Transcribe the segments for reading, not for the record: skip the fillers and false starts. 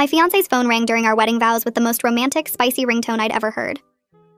My fiancé's phone rang during our wedding vows with the most romantic, spicy ringtone I'd ever heard.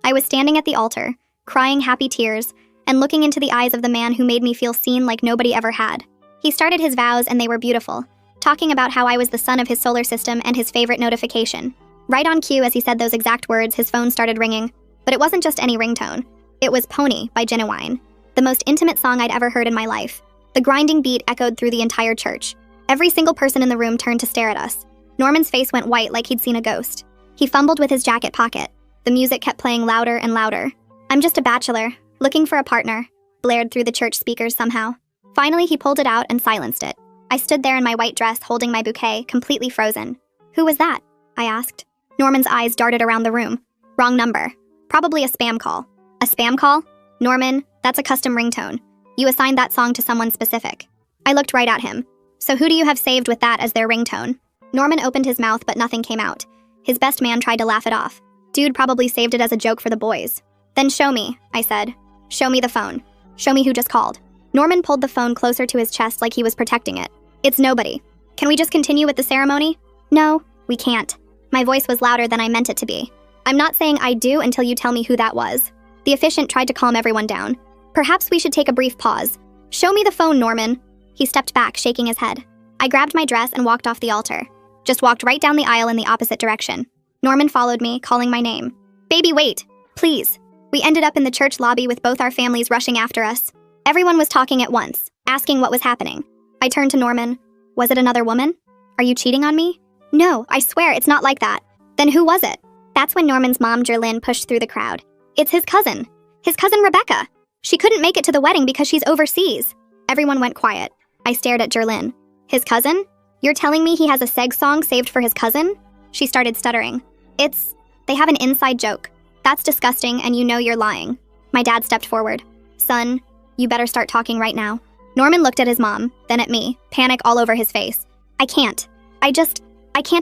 I was standing at the altar, crying happy tears, and looking into the eyes of the man who made me feel seen like nobody ever had. He started his vows and they were beautiful, talking about how I was the sun of his solar system and his favorite notification. Right on cue as he said those exact words, his phone started ringing. But it wasn't just any ringtone. It was Pony by Genuine, the most intimate song I'd ever heard in my life. The grinding beat echoed through the entire church. Every single person in the room turned to stare at us. Norman's face went white like he'd seen a ghost. He fumbled with his jacket pocket. The music kept playing louder and louder. "I'm just a bachelor, looking for a partner," blared through the church speakers somehow. Finally, he pulled it out and silenced it. I stood there in my white dress holding my bouquet, completely frozen. "Who was that?" I asked. Norman's eyes darted around the room. "Wrong number. Probably a spam call." "A spam call? Norman, that's a custom ringtone. You assigned that song to someone specific." I looked right at him. "So who do you have saved with that as their ringtone?" Norman opened his mouth but nothing came out. His best man tried to laugh it off. "Dude probably saved it as a joke for the boys." "Then show me," I said. "Show me the phone. Show me who just called." Norman pulled the phone closer to his chest like he was protecting it. "It's nobody. Can we just continue with the ceremony?" "No, we can't." My voice was louder than I meant it to be. "I'm not saying I do until you tell me who that was." The officiant tried to calm everyone down. "Perhaps we should take a brief pause. Show me the phone, Norman." He stepped back, shaking his head. I grabbed my dress and walked off the altar. Just walked right down the aisle in the opposite direction. Norman followed me, calling my name. "Baby, wait. Please." We ended up in the church lobby with both our families rushing after us. Everyone was talking at once, asking what was happening. I turned to Norman. "Was it another woman? Are you cheating on me?" "No, I swear it's not like that." "Then who was it?" That's when Norman's mom, Jerlyn, pushed through the crowd. "It's his cousin. His cousin Rebecca. She couldn't make it to the wedding because she's overseas." Everyone went quiet. I stared at Jerlyn. "His cousin? You're telling me he has a seg song saved for his cousin?" She started stuttering. They have an inside joke. That's disgusting and you know you're lying." My dad stepped forward. "Son, you better start talking right now." Norman looked at his mom, then at me, panic all over his face. I can't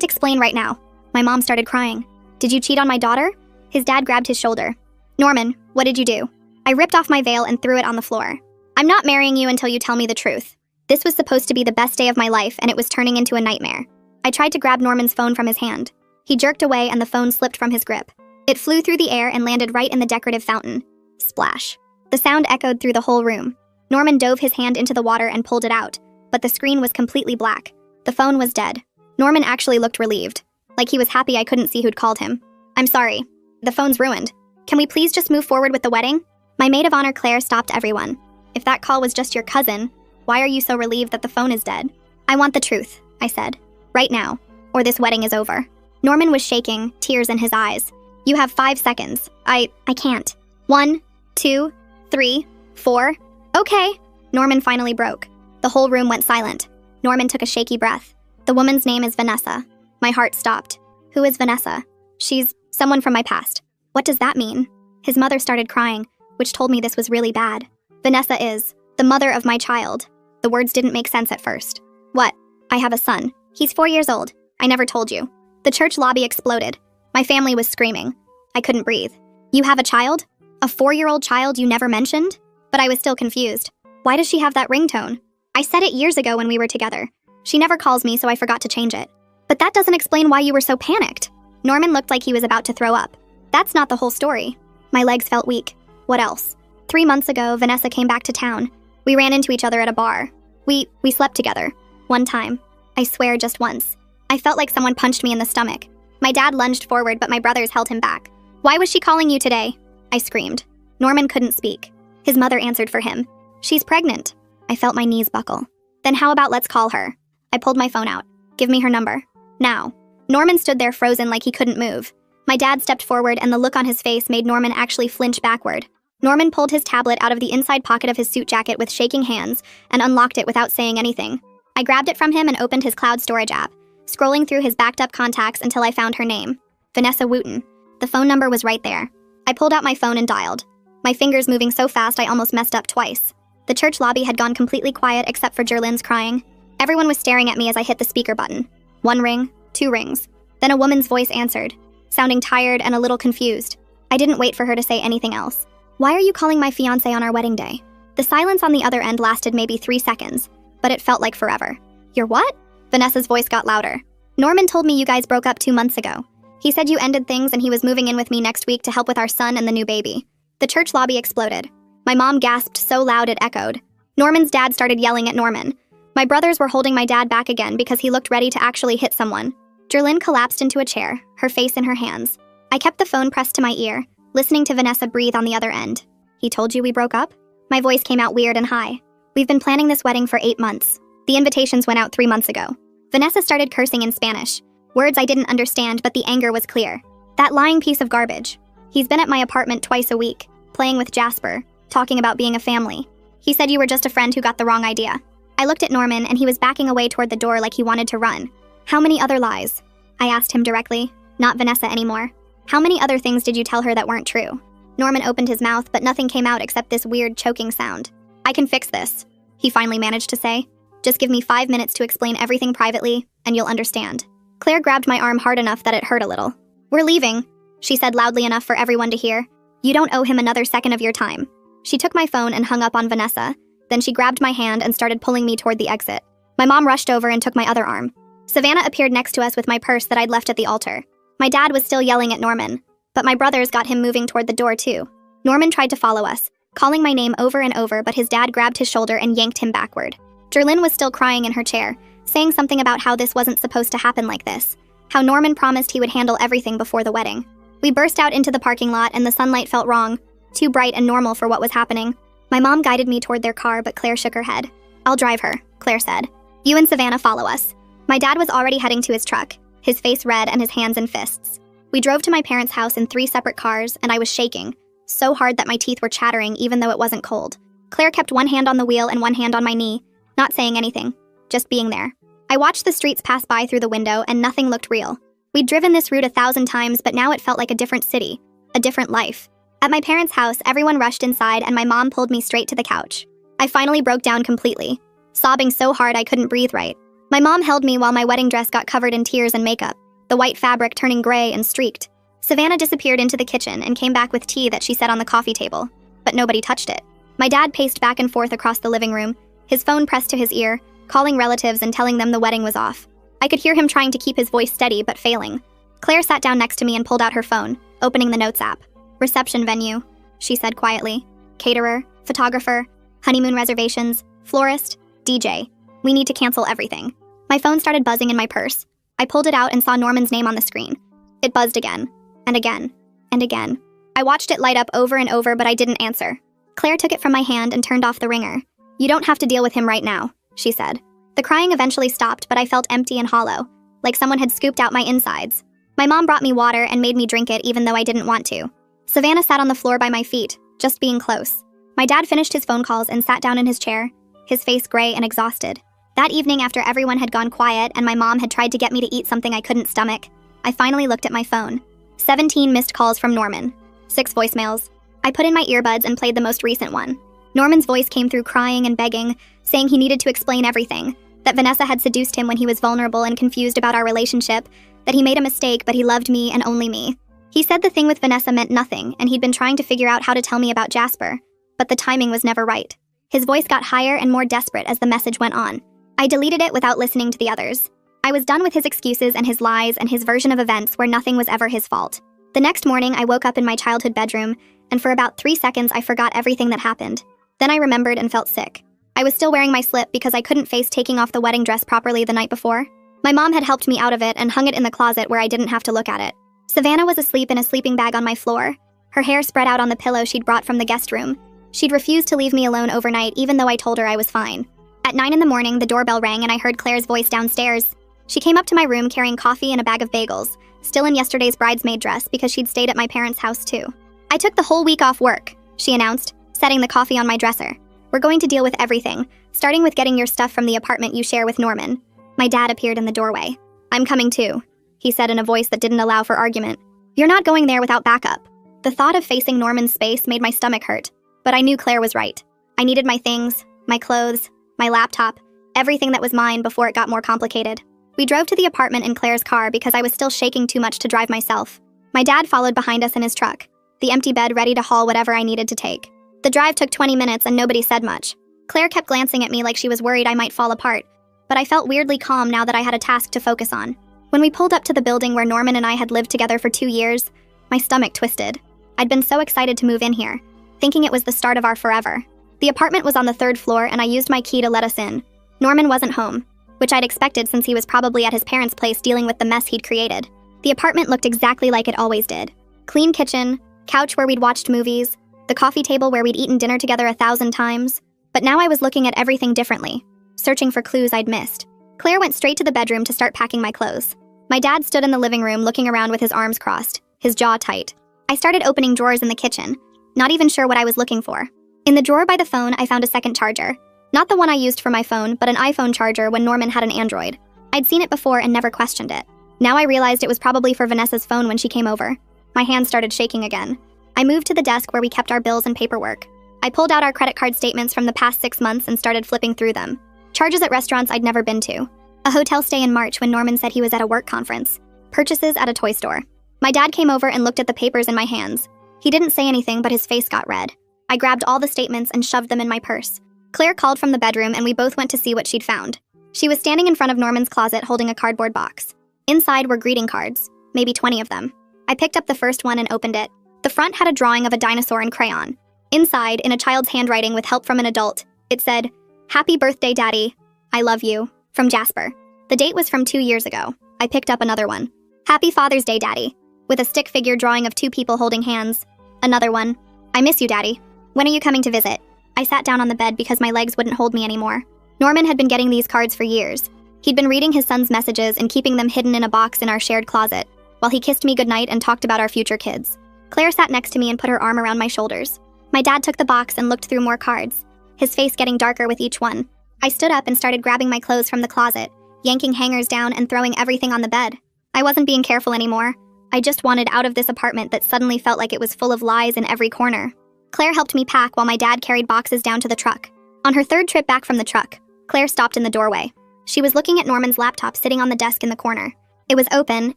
explain right now." My mom started crying. "Did you cheat on my daughter?" His dad grabbed his shoulder. "Norman, what did you do?" I ripped off my veil and threw it on the floor. "I'm not marrying you until you tell me the truth." This was supposed to be the best day of my life, and it was turning into a nightmare. I tried to grab Norman's phone from his hand. He jerked away and the phone slipped from his grip. It flew through the air and landed right in the decorative fountain. Splash. The sound echoed through the whole room. Norman dove his hand into the water and pulled it out, but the screen was completely black. The phone was dead. Norman actually looked relieved, like he was happy I couldn't see who'd called him. "I'm sorry. The phone's ruined. Can we please just move forward with the wedding?" My maid of honor, Claire, stopped everyone. "If that call was just your cousin, why are you so relieved that the phone is dead?" "I want the truth," I said. "Right now, or this wedding is over." Norman was shaking, tears in his eyes. "You have 5 seconds. I can't." 1, 2, 3, 4. "Okay." Norman finally broke. The whole room went silent. Norman took a shaky breath. "The woman's name is Vanessa." My heart stopped. "Who is Vanessa?" "She's someone from my past." "What does that mean?" His mother started crying, which told me this was really bad. "Vanessa is the mother of my child." The words didn't make sense at first. "What?" "I have a son. He's 4 years old. I never told you." The church lobby exploded. My family was screaming. I couldn't breathe. "You have a child? A 4-year-old child you never mentioned?" But I was still confused. "Why does she have that ringtone?" "I said it years ago when we were together. She never calls me, so I forgot to change it." "But that doesn't explain why you were so panicked." Norman looked like he was about to throw up. "That's not the whole story." My legs felt weak. "What else?" 3 months ago, Vanessa came back to town. We ran into each other at a bar. We slept together. One time. I swear, just once. I felt like someone punched me in the stomach. My dad lunged forward, but my brothers held him back. "Why was she calling you today?" I screamed. Norman couldn't speak. His mother answered for him. "She's pregnant." I felt my knees buckle. "Then how about let's call her?" I pulled my phone out. "Give me her number. Now." Norman stood there frozen like he couldn't move. My dad stepped forward and the look on his face made Norman actually flinch backward. Norman pulled his tablet out of the inside pocket of his suit jacket with shaking hands and unlocked it without saying anything. I grabbed it from him and opened his cloud storage app, scrolling through his backed up contacts until I found her name. Vanessa Wooten. The phone number was right there. I pulled out my phone and dialed. My fingers moving so fast I almost messed up twice. The church lobby had gone completely quiet except for Jerlyn's crying. Everyone was staring at me as I hit the speaker button. 1 ring, 2 rings. Then a woman's voice answered, sounding tired and a little confused. I didn't wait for her to say anything else. "Why are you calling my fiancé on our wedding day?" The silence on the other end lasted maybe 3 seconds, but it felt like forever. "You're what?" Vanessa's voice got louder. Norman told me you guys broke up 2 months ago. He said you ended things and he was moving in with me next week to help with our son and the new baby. The church lobby exploded. My mom gasped so loud it echoed. Norman's dad started yelling at Norman. My brothers were holding my dad back again because he looked ready to actually hit someone. Jerlyn collapsed into a chair, her face in her hands. I kept the phone pressed to my ear, listening to Vanessa breathe on the other end. He told you we broke up? My voice came out weird and high. We've been planning this wedding for 8 months. The invitations went out 3 months ago. Vanessa started cursing in Spanish. Words I didn't understand, but the anger was clear. That lying piece of garbage. He's been at my apartment twice a week, playing with Jasper, talking about being a family. He said you were just a friend who got the wrong idea. I looked at Norman and he was backing away toward the door like he wanted to run. How many other lies? I asked him directly, not Vanessa anymore. How many other things did you tell her that weren't true? Norman opened his mouth, but nothing came out except this weird choking sound. I can fix this, he finally managed to say. Just give me 5 minutes to explain everything privately, and you'll understand. Claire grabbed my arm hard enough that it hurt a little. We're leaving, she said loudly enough for everyone to hear. You don't owe him another second of your time. She took my phone and hung up on Vanessa. Then she grabbed my hand and started pulling me toward the exit. My mom rushed over and took my other arm. Savannah appeared next to us with my purse that I'd left at the altar. My dad was still yelling at Norman, but my brothers got him moving toward the door too. Norman tried to follow us, calling my name over and over, but his dad grabbed his shoulder and yanked him backward. Jerlyn was still crying in her chair, saying something about how this wasn't supposed to happen like this, how Norman promised he would handle everything before the wedding. We burst out into the parking lot and the sunlight felt wrong, too bright and normal for what was happening. My mom guided me toward their car, but Claire shook her head. I'll drive her, Claire said. You and Savannah follow us. My dad was already heading to his truck, his face red and his hands in fists. We drove to my parents' house in 3 separate cars, and I was shaking, so hard that my teeth were chattering even though it wasn't cold. Claire kept one hand on the wheel and one hand on my knee, not saying anything, just being there. I watched the streets pass by through the window and nothing looked real. We'd driven this route 1,000 times, but now it felt like a different city, a different life. At my parents' house, everyone rushed inside and my mom pulled me straight to the couch. I finally broke down completely, sobbing so hard I couldn't breathe right. My mom held me while my wedding dress got covered in tears and makeup, the white fabric turning gray and streaked. Savannah disappeared into the kitchen and came back with tea that she set on the coffee table, but nobody touched it. My dad paced back and forth across the living room, his phone pressed to his ear, calling relatives and telling them the wedding was off. I could hear him trying to keep his voice steady, but failing. Claire sat down next to me and pulled out her phone, opening the notes app. Reception venue, she said quietly. Caterer, photographer, honeymoon reservations, florist, DJ. We need to cancel everything. My phone started buzzing in my purse. I pulled it out and saw Norman's name on the screen. It buzzed again, and again, and again. I watched it light up over and over, but I didn't answer. Claire took it from my hand and turned off the ringer. You don't have to deal with him right now, she said. The crying eventually stopped, but I felt empty and hollow, like someone had scooped out my insides. My mom brought me water and made me drink it even though I didn't want to. Savannah sat on the floor by my feet, just being close. My dad finished his phone calls and sat down in his chair, his face gray and exhausted. That evening, after everyone had gone quiet and my mom had tried to get me to eat something I couldn't stomach, I finally looked at my phone. 17 missed calls from Norman. 6 voicemails. I put in my earbuds and played the most recent one. Norman's voice came through crying and begging, saying he needed to explain everything, that Vanessa had seduced him when he was vulnerable and confused about our relationship, that he made a mistake but he loved me and only me. He said the thing with Vanessa meant nothing and he'd been trying to figure out how to tell me about Jasper, but the timing was never right. His voice got higher and more desperate as the message went on. I deleted it without listening to the others. I was done with his excuses and his lies and his version of events where nothing was ever his fault. The next morning, I woke up in my childhood bedroom, and for about 3 seconds, I forgot everything that happened. Then I remembered and felt sick. I was still wearing my slip because I couldn't face taking off the wedding dress properly the night before. My mom had helped me out of it and hung it in the closet where I didn't have to look at it. Savannah was asleep in a sleeping bag on my floor, her hair spread out on the pillow she'd brought from the guest room. She'd refused to leave me alone overnight even though I told her I was fine. At 9 in the morning, the doorbell rang and I heard Claire's voice downstairs. She came up to my room carrying coffee and a bag of bagels, still in yesterday's bridesmaid dress because she'd stayed at my parents' house too. I took the whole week off work, she announced, setting the coffee on my dresser. We're going to deal with everything, starting with getting your stuff from the apartment you share with Norman. My dad appeared in the doorway. I'm coming too, he said in a voice that didn't allow for argument. You're not going there without backup. The thought of facing Norman's space made my stomach hurt, but I knew Claire was right. I needed my things, my clothes, my laptop, everything that was mine before it got more complicated. We drove to the apartment in Claire's car because I was still shaking too much to drive myself. My dad followed behind us in his truck, the empty bed ready to haul whatever I needed to take. The drive took 20 minutes and nobody said much. Claire kept glancing at me like she was worried I might fall apart, but I felt weirdly calm now that I had a task to focus on. When we pulled up to the building where Norman and I had lived together for 2 years, my stomach twisted. I'd been so excited to move in here, thinking it was the start of our forever. The apartment was on the 3rd floor and I used my key to let us in. Norman wasn't home, which I'd expected since he was probably at his parents' place dealing with the mess he'd created. The apartment looked exactly like it always did. Clean kitchen, couch where we'd watched movies, the coffee table where we'd eaten dinner together 1,000 times. But now I was looking at everything differently, searching for clues I'd missed. Claire went straight to the bedroom to start packing my clothes. My dad stood in the living room looking around with his arms crossed, his jaw tight. I started opening drawers in the kitchen, not even sure what I was looking for. In the drawer by the phone, I found a second charger. Not the one I used for my phone, but an iPhone charger when Norman had an Android. I'd seen it before and never questioned it. Now I realized it was probably for Vanessa's phone when she came over. My hands started shaking again. I moved to the desk where we kept our bills and paperwork. I pulled out our credit card statements from the past 6 months and started flipping through them. Charges at restaurants I'd never been to. A hotel stay in March when Norman said he was at a work conference. Purchases at a toy store. My dad came over and looked at the papers in my hands. He didn't say anything, but his face got red. I grabbed all the statements and shoved them in my purse. Claire called from the bedroom and we both went to see what she'd found. She was standing in front of Norman's closet holding a cardboard box. Inside were greeting cards, maybe 20 of them. I picked up the first one and opened it. The front had a drawing of a dinosaur in crayon. Inside, in a child's handwriting with help from an adult, it said, "Happy birthday, Daddy. I love you. From Jasper." The date was from 2 years ago. I picked up another one. "Happy Father's Day, Daddy," with a stick figure drawing of 2 people holding hands. Another one. "I miss you, Daddy. When are you coming to visit?" I sat down on the bed because my legs wouldn't hold me anymore. Norman had been getting these cards for years. He'd been reading his son's messages and keeping them hidden in a box in our shared closet, while he kissed me goodnight and talked about our future kids. Claire sat next to me and put her arm around my shoulders. My dad took the box and looked through more cards, his face getting darker with each one. I stood up and started grabbing my clothes from the closet, yanking hangers down and throwing everything on the bed. I wasn't being careful anymore. I just wanted out of this apartment that suddenly felt like it was full of lies in every corner. Claire helped me pack while my dad carried boxes down to the truck. On her 3rd trip back from the truck, Claire stopped in the doorway. She was looking at Norman's laptop sitting on the desk in the corner. It was open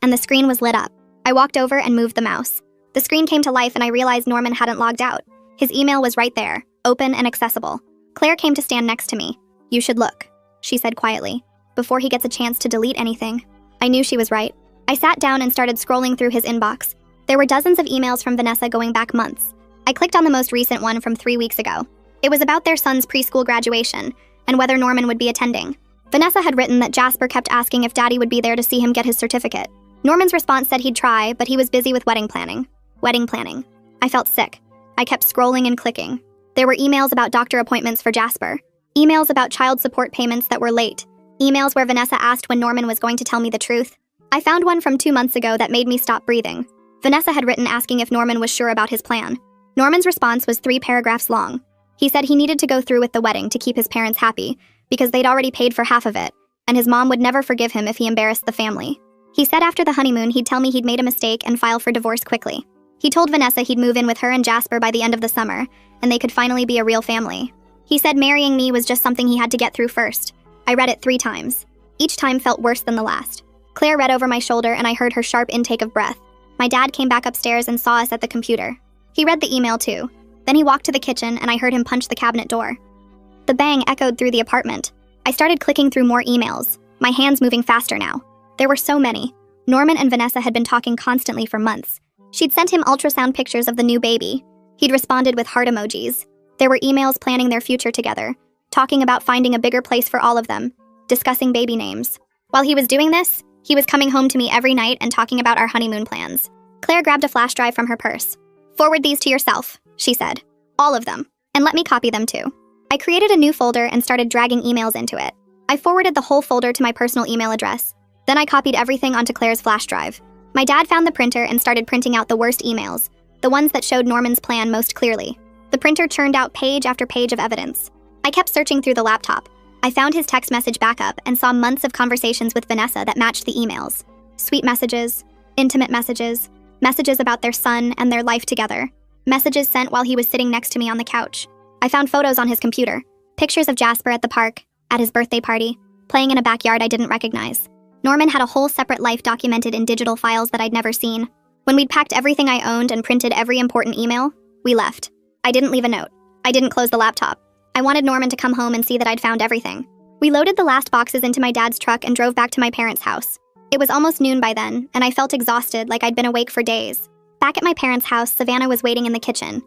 and the screen was lit up. I walked over and moved the mouse. The screen came to life and I realized Norman hadn't logged out. His email was right there, open and accessible. Claire came to stand next to me. "You should look," she said quietly, "before he gets a chance to delete anything." I knew she was right. I sat down and started scrolling through his inbox. There were dozens of emails from Vanessa going back months. I clicked on the most recent one from 3 weeks ago. It was about their son's preschool graduation and whether Norman would be attending. Vanessa had written that Jasper kept asking if Daddy would be there to see him get his certificate. Norman's response said he'd try, but he was busy with wedding planning. Wedding planning. I felt sick. I kept scrolling and clicking. There were emails about doctor appointments for Jasper. Emails about child support payments that were late. Emails where Vanessa asked when Norman was going to tell me the truth. I found one from 2 months ago that made me stop breathing. Vanessa had written asking if Norman was sure about his plan. Norman's response was 3 paragraphs long. He said he needed to go through with the wedding to keep his parents happy, because they'd already paid for half of it, and his mom would never forgive him if he embarrassed the family. He said after the honeymoon he'd tell me he'd made a mistake and file for divorce quickly. He told Vanessa he'd move in with her and Jasper by the end of the summer, and they could finally be a real family. He said marrying me was just something he had to get through first. I read it 3 times. Each time felt worse than the last. Claire read over my shoulder and I heard her sharp intake of breath. My dad came back upstairs and saw us at the computer. He read the email too. Then he walked to the kitchen and I heard him punch the cabinet door. The bang echoed through the apartment. I started clicking through more emails, my hands moving faster now. There were so many. Norman and Vanessa had been talking constantly for months. She'd sent him ultrasound pictures of the new baby. He'd responded with heart emojis. There were emails planning their future together, talking about finding a bigger place for all of them, discussing baby names. While he was doing this, he was coming home to me every night and talking about our honeymoon plans. Claire grabbed a flash drive from her purse. "Forward these to yourself," she said. "All of them. And let me copy them too." I created a new folder and started dragging emails into it. I forwarded the whole folder to my personal email address. Then I copied everything onto Claire's flash drive. My dad found the printer and started printing out the worst emails, the ones that showed Norman's plan most clearly. The printer churned out page after page of evidence. I kept searching through the laptop. I found his text message backup and saw months of conversations with Vanessa that matched the emails. Sweet messages, intimate messages, messages about their son and their life together, messages sent while he was sitting next to me on the couch. I found photos on his computer, pictures of Jasper at the park, at his birthday party, playing in a backyard I didn't recognize. Norman had a whole separate life documented in digital files that I'd never seen. When we'd packed everything I owned and printed every important email, we left. I didn't leave a note. I didn't close the laptop. I wanted Norman to come home and see that I'd found everything. We loaded the last boxes into my dad's truck and drove back to my parents' house. It was almost noon by then, and I felt exhausted like I'd been awake for days. Back at my parents' house, Savannah was waiting in the kitchen.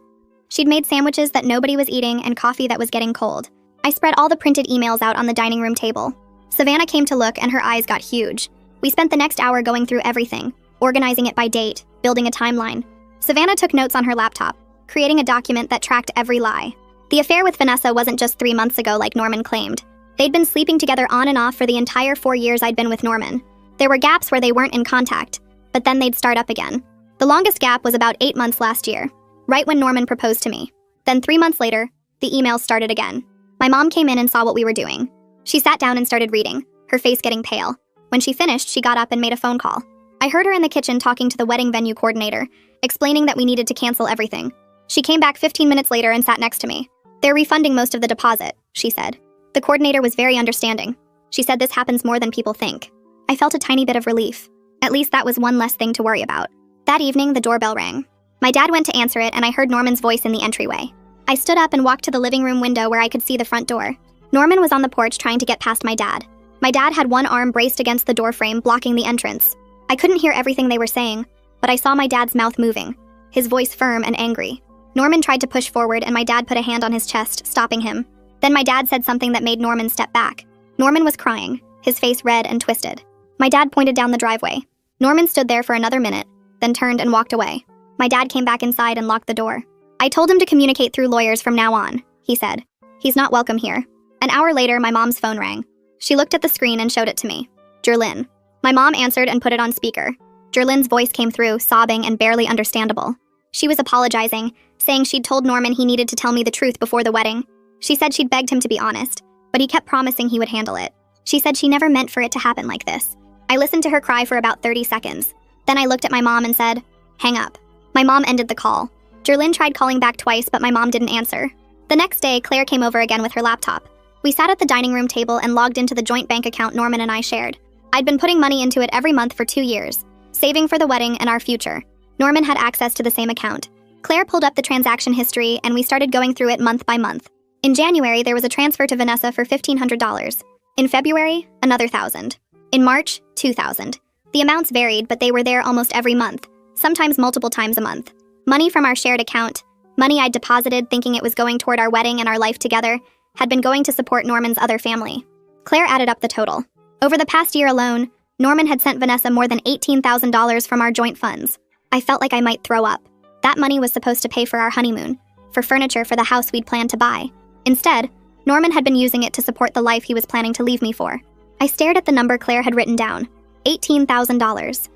She'd made sandwiches that nobody was eating and coffee that was getting cold. I spread all the printed emails out on the dining room table. Savannah came to look and her eyes got huge. We spent the next hour going through everything, organizing it by date, building a timeline. Savannah took notes on her laptop, creating a document that tracked every lie. The affair with Vanessa wasn't just 3 months ago like Norman claimed. They'd been sleeping together on and off for the entire 4 years I'd been with Norman. There were gaps where they weren't in contact, but then they'd start up again. The longest gap was about 8 months last year, right when Norman proposed to me. Then 3 months later, the emails started again. My mom came in and saw what we were doing. She sat down and started reading, her face getting pale. When she finished, she got up and made a phone call. I heard her in the kitchen talking to the wedding venue coordinator, explaining that we needed to cancel everything. She came back 15 minutes later and sat next to me. "They're refunding most of the deposit," she said. The coordinator was very understanding. She said this happens more than people think. I felt a tiny bit of relief. At least that was one less thing to worry about. That evening, the doorbell rang. My dad went to answer it and I heard Norman's voice in the entryway. I stood up and walked to the living room window where I could see the front door. Norman was on the porch trying to get past my dad. My dad had one arm braced against the doorframe, blocking the entrance. I couldn't hear everything they were saying, but I saw my dad's mouth moving, his voice firm and angry. Norman tried to push forward and my dad put a hand on his chest, stopping him. Then my dad said something that made Norman step back. Norman was crying, his face red and twisted. My dad pointed down the driveway. Norman stood there for another minute, then turned and walked away. My dad came back inside and locked the door. "I told him to communicate through lawyers from now on," he said. "He's not welcome here." An hour later, my mom's phone rang. She looked at the screen and showed it to me. Jerlyn. My mom answered and put it on speaker. Jerlyn's voice came through, sobbing and barely understandable. She was apologizing, saying she'd told Norman he needed to tell me the truth before the wedding. She said she'd begged him to be honest, but he kept promising he would handle it. She said she never meant for it to happen like this. I listened to her cry for about 30 seconds. Then I looked at my mom and said, "Hang up." My mom ended the call. Jerlyn tried calling back twice, but my mom didn't answer. The next day, Claire came over again with her laptop. We sat at the dining room table and logged into the joint bank account Norman and I shared. I'd been putting money into it every month for 2 years, saving for the wedding and our future. Norman had access to the same account. Claire pulled up the transaction history and we started going through it month by month. In January, there was a transfer to Vanessa for $1,500. In February, another $1,000. In March, $2,000. The amounts varied, but they were there almost every month, sometimes multiple times a month. Money from our shared account, money I'd deposited thinking it was going toward our wedding and our life together, had been going to support Norman's other family. Claire added up the total. Over the past year alone, Norman had sent Vanessa more than $18,000 from our joint funds. I felt like I might throw up. That money was supposed to pay for our honeymoon, for furniture for the house we'd planned to buy. Instead, Norman had been using it to support the life he was planning to leave me for. I stared at the number Claire had written down, $18,000.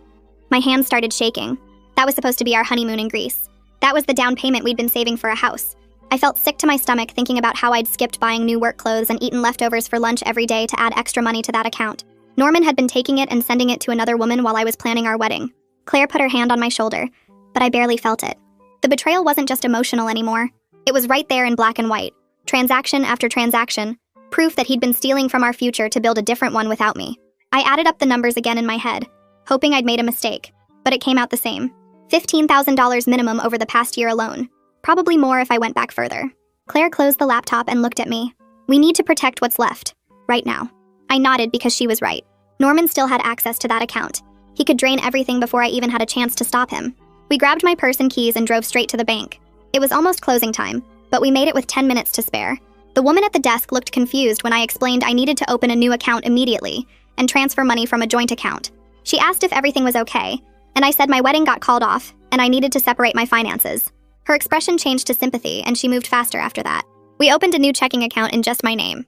My hands started shaking. That was supposed to be our honeymoon in Greece. That was the down payment we'd been saving for a house. I felt sick to my stomach thinking about how I'd skipped buying new work clothes and eaten leftovers for lunch every day to add extra money to that account. Norman had been taking it and sending it to another woman while I was planning our wedding. Claire put her hand on my shoulder, but I barely felt it. The betrayal wasn't just emotional anymore. It was right there in black and white, transaction after transaction, proof that he'd been stealing from our future to build a different one without me. I added up the numbers again in my head, hoping I'd made a mistake, but it came out the same. $15,000 minimum over the past year alone. Probably more if I went back further. Claire closed the laptop and looked at me. "We need to protect what's left, right now." I nodded because she was right. Norman still had access to that account. He could drain everything before I even had a chance to stop him. We grabbed my purse and keys and drove straight to the bank. It was almost closing time, but we made it with 10 minutes to spare. The woman at the desk looked confused when I explained I needed to open a new account immediately and transfer money from a joint account. She asked if everything was okay, and I said my wedding got called off and I needed to separate my finances. Her expression changed to sympathy and she moved faster after that. We opened a new checking account in just my name.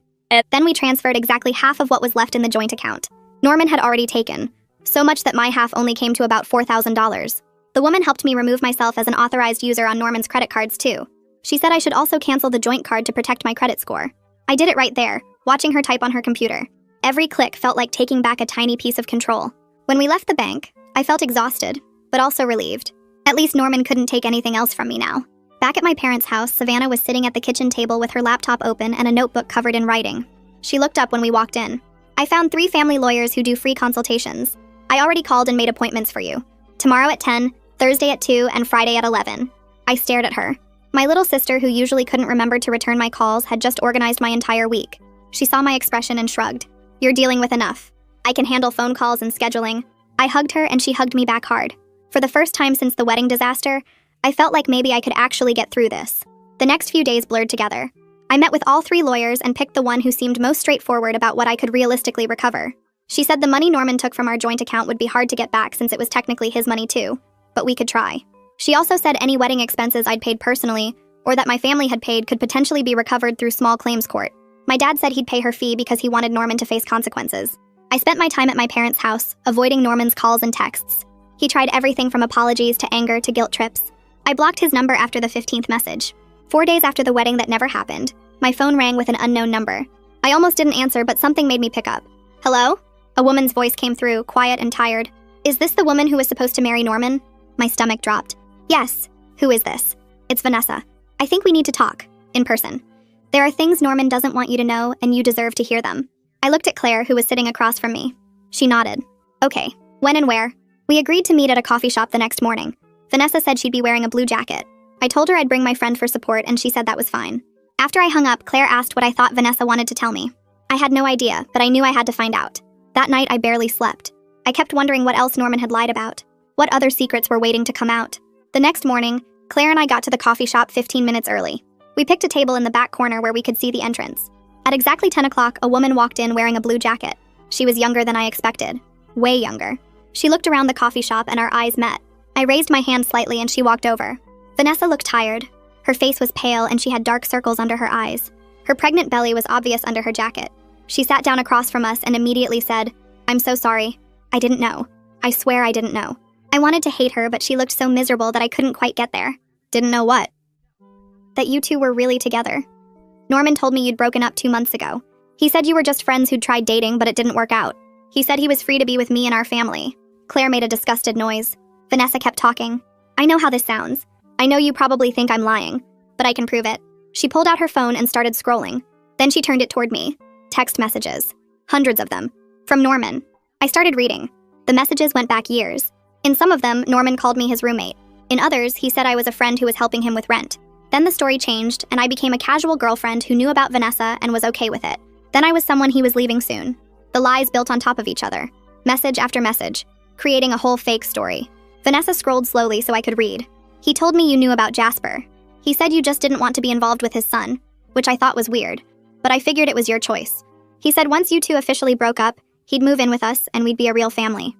Then we transferred exactly half of what was left in the joint account. Norman had already taken, so much that my half only came to about $4,000. The woman helped me remove myself as an authorized user on Norman's credit cards too. She said I should also cancel the joint card to protect my credit score. I did it right there, watching her type on her computer. Every click felt like taking back a tiny piece of control. When we left the bank, I felt exhausted, but also relieved. At least Norman couldn't take anything else from me now. Back at my parents' house, Savannah was sitting at the kitchen table with her laptop open and a notebook covered in writing. She looked up when we walked in. "I found 3 family lawyers who do free consultations. I already called and made appointments for you. Tomorrow at 10, Thursday at 2, and Friday at 11. I stared at her. My little sister, who usually couldn't remember to return my calls, had just organized my entire week. She saw my expression and shrugged. "You're dealing with enough. I can handle phone calls and scheduling. I hugged her and she hugged me back hard. For the first time since the wedding disaster, I felt like maybe I could actually get through this. The next few days blurred together. I met with all 3 lawyers and picked the one who seemed most straightforward about what I could realistically recover. She said the money Norman took from our joint account would be hard to get back since it was technically his money too, but we could try. She also said any wedding expenses I'd paid personally, or that my family had paid, could potentially be recovered through small claims court. My dad said he'd pay her fee because he wanted Norman to face consequences. I spent my time at my parents' house, avoiding Norman's calls and texts. He tried everything from apologies to anger to guilt trips. I blocked his number after the 15th message. 4 days after the wedding that never happened, my phone rang with an unknown number. I almost didn't answer, but something made me pick up. Hello? A woman's voice came through, quiet and tired. Is this the woman who was supposed to marry Norman? My stomach dropped. Yes. Who is this? It's Vanessa. I think we need to talk. In person. There are things Norman doesn't want you to know, and you deserve to hear them. I looked at Claire, who was sitting across from me. She nodded. Okay. When and where? We agreed to meet at a coffee shop the next morning. Vanessa said she'd be wearing a blue jacket. I told her I'd bring my friend for support, and she said that was fine. After I hung up, Claire asked what I thought Vanessa wanted to tell me. I had no idea, but I knew I had to find out. That night, I barely slept. I kept wondering what else Norman had lied about. What other secrets were waiting to come out? The next morning, Claire and I got to the coffee shop 15 minutes early. We picked a table in the back corner where we could see the entrance. At exactly 10 o'clock, a woman walked in wearing a blue jacket. She was younger than I expected. Way younger. She looked around the coffee shop and our eyes met. I raised my hand slightly and she walked over. Vanessa looked tired. Her face was pale and she had dark circles under her eyes. Her pregnant belly was obvious under her jacket. She sat down across from us and immediately said, "I'm so sorry. I didn't know. I swear I didn't know." I wanted to hate her, but she looked so miserable that I couldn't quite get there. Didn't know what? That you two were really together. Norman told me you'd broken up 2 months ago. He said you were just friends who'd tried dating, but it didn't work out. He said he was free to be with me and our family. Claire made a disgusted noise. Vanessa kept talking. I know how this sounds. I know you probably think I'm lying, but I can prove it. She pulled out her phone and started scrolling. Then she turned it toward me. Text messages. Hundreds of them. From Norman. I started reading. The messages went back years. In some of them, Norman called me his roommate. In others, he said I was a friend who was helping him with rent. Then the story changed, and I became a casual girlfriend who knew about Vanessa and was okay with it. Then I was someone he was leaving soon. The lies built on top of each other. Message after message. Creating a whole fake story. Vanessa scrolled slowly so I could read. He told me you knew about Jasper. He said you just didn't want to be involved with his son, which I thought was weird. But I figured it was your choice. He said once you two officially broke up, he'd move in with us and we'd be a real family.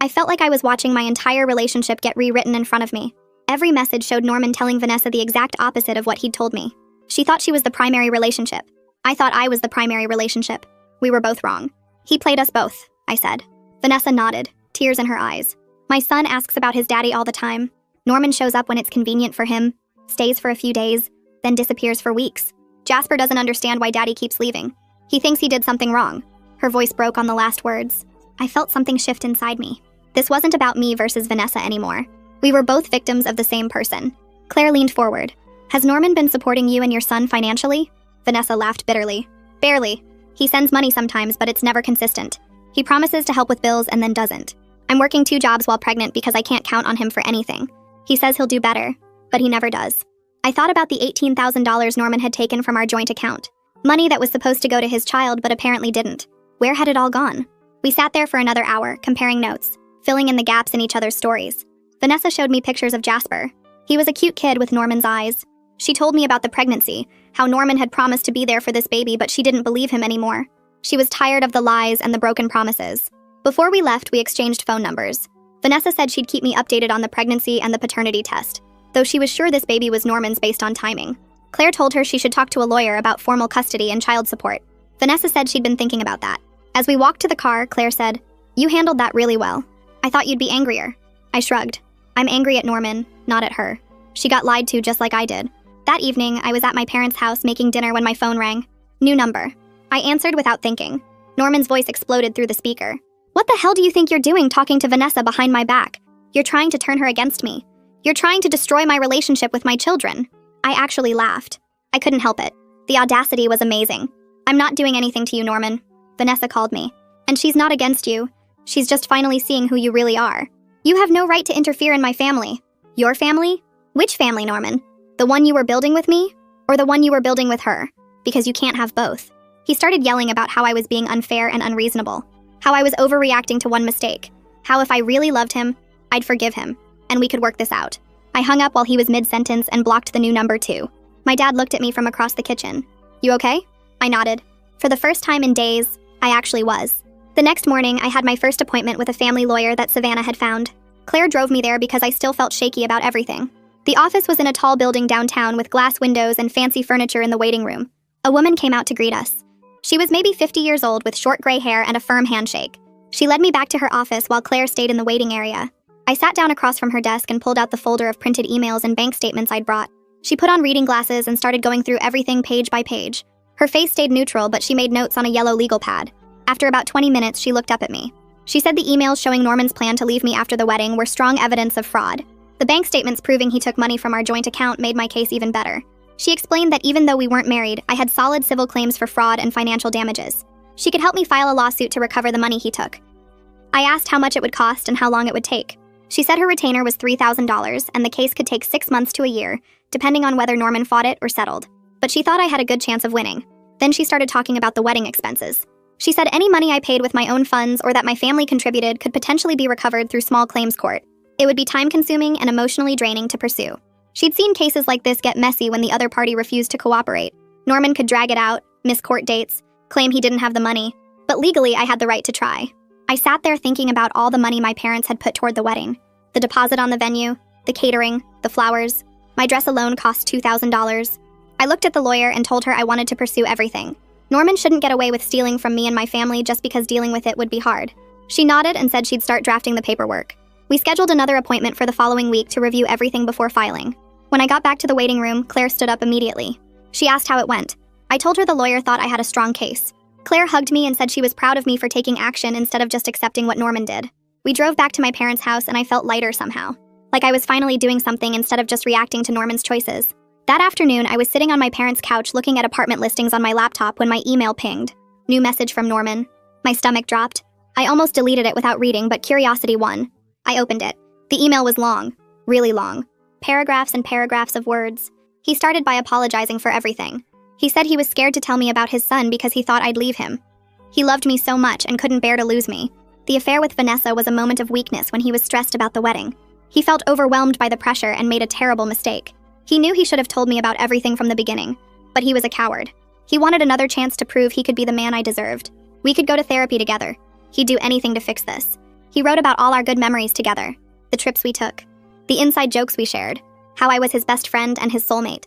I felt like I was watching my entire relationship get rewritten in front of me. Every message showed Norman telling Vanessa the exact opposite of what he'd told me. She thought she was the primary relationship. I thought I was the primary relationship. We were both wrong. He played us both, I said. Vanessa nodded, tears in her eyes. My son asks about his daddy all the time. Norman shows up when it's convenient for him, stays for a few days, then disappears for weeks. Jasper doesn't understand why daddy keeps leaving. He thinks he did something wrong. Her voice broke on the last words. I felt something shift inside me. This wasn't about me versus Vanessa anymore. We were both victims of the same person. Claire leaned forward. Has Norman been supporting you and your son financially? Vanessa laughed bitterly. Barely. He sends money sometimes, but it's never consistent. He promises to help with bills and then doesn't. I'm working 2 jobs while pregnant because I can't count on him for anything. He says he'll do better, but he never does. I thought about the $18,000 Norman had taken from our joint account. Money that was supposed to go to his child but apparently didn't. Where had it all gone? We sat there for another hour, comparing notes, filling in the gaps in each other's stories. Vanessa showed me pictures of Jasper. He was a cute kid with Norman's eyes. She told me about the pregnancy, how Norman had promised to be there for this baby, but she didn't believe him anymore. She was tired of the lies and the broken promises. Before we left, we exchanged phone numbers. Vanessa said she'd keep me updated on the pregnancy and the paternity test, though she was sure this baby was Norman's based on timing. Claire told her she should talk to a lawyer about formal custody and child support. Vanessa said she'd been thinking about that. As we walked to the car, Claire said, "You handled that really well. I thought you'd be angrier." I shrugged. I'm angry at Norman, not at her. She got lied to just like I did. That evening, I was at my parents' house making dinner when my phone rang. New number. I answered without thinking. Norman's voice exploded through the speaker. What the hell do you think you're doing talking to Vanessa behind my back? You're trying to turn her against me. You're trying to destroy my relationship with my children. I actually laughed. I couldn't help it. The audacity was amazing. I'm not doing anything to you, Norman. Vanessa called me. And she's not against you. She's just finally seeing who you really are. You have no right to interfere in my family. Your family? Which family, Norman? The one you were building with me? Or the one you were building with her? Because you can't have both. He started yelling about how I was being unfair and unreasonable. How I was overreacting to one mistake. How if I really loved him, I'd forgive him, and we could work this out. I hung up while he was mid-sentence and blocked the new number too. My dad looked at me from across the kitchen. You okay? I nodded. For the first time in days, I actually was. The next morning, I had my first appointment with a family lawyer that Savannah had found. Claire drove me there because I still felt shaky about everything. The office was in a tall building downtown with glass windows and fancy furniture in the waiting room. A woman came out to greet us. She was maybe 50 years old with short gray hair and a firm handshake. She led me back to her office while Claire stayed in the waiting area. I sat down across from her desk and pulled out the folder of printed emails and bank statements I'd brought. She put on reading glasses and started going through everything page by page. Her face stayed neutral, but she made notes on a yellow legal pad. After about 20 minutes, she looked up at me. She said the emails showing Norman's plan to leave me after the wedding were strong evidence of fraud. The bank statements proving he took money from our joint account made my case even better. She explained that even though we weren't married, I had solid civil claims for fraud and financial damages. She could help me file a lawsuit to recover the money he took. I asked how much it would cost and how long it would take. She said her retainer was $3,000 and the case could take 6 months to a year, depending on whether Norman fought it or settled. But she thought I had a good chance of winning. Then she started talking about the wedding expenses. She said any money I paid with my own funds or that my family contributed could potentially be recovered through small claims court. It would be time-consuming and emotionally draining to pursue. She'd seen cases like this get messy when the other party refused to cooperate. Norman could drag it out, miss court dates, claim he didn't have the money, but legally I had the right to try. I sat there thinking about all the money my parents had put toward the wedding. The deposit on the venue, the catering, the flowers. My dress alone cost $2,000. I looked at the lawyer and told her I wanted to pursue everything. Norman shouldn't get away with stealing from me and my family just because dealing with it would be hard. She nodded and said she'd start drafting the paperwork. We scheduled another appointment for the following week to review everything before filing. When I got back to the waiting room, Claire stood up immediately. She asked how it went. I told her the lawyer thought I had a strong case. Claire hugged me and said she was proud of me for taking action instead of just accepting what Norman did. We drove back to my parents' house and I felt lighter somehow. Like I was finally doing something instead of just reacting to Norman's choices. That afternoon, I was sitting on my parents' couch looking at apartment listings on my laptop when my email pinged. New message from Norman. My stomach dropped. I almost deleted it without reading, but curiosity won. I opened it. The email was long. Really long. Paragraphs and paragraphs of words. He started by apologizing for everything. He said he was scared to tell me about his son because he thought I'd leave him. He loved me so much and couldn't bear to lose me. The affair with Vanessa was a moment of weakness when he was stressed about the wedding. He felt overwhelmed by the pressure and made a terrible mistake. He knew he should have told me about everything from the beginning, but he was a coward. He wanted another chance to prove he could be the man I deserved. We could go to therapy together. He'd do anything to fix this. He wrote about all our good memories together, the trips we took, the inside jokes we shared, how I was his best friend and his soulmate.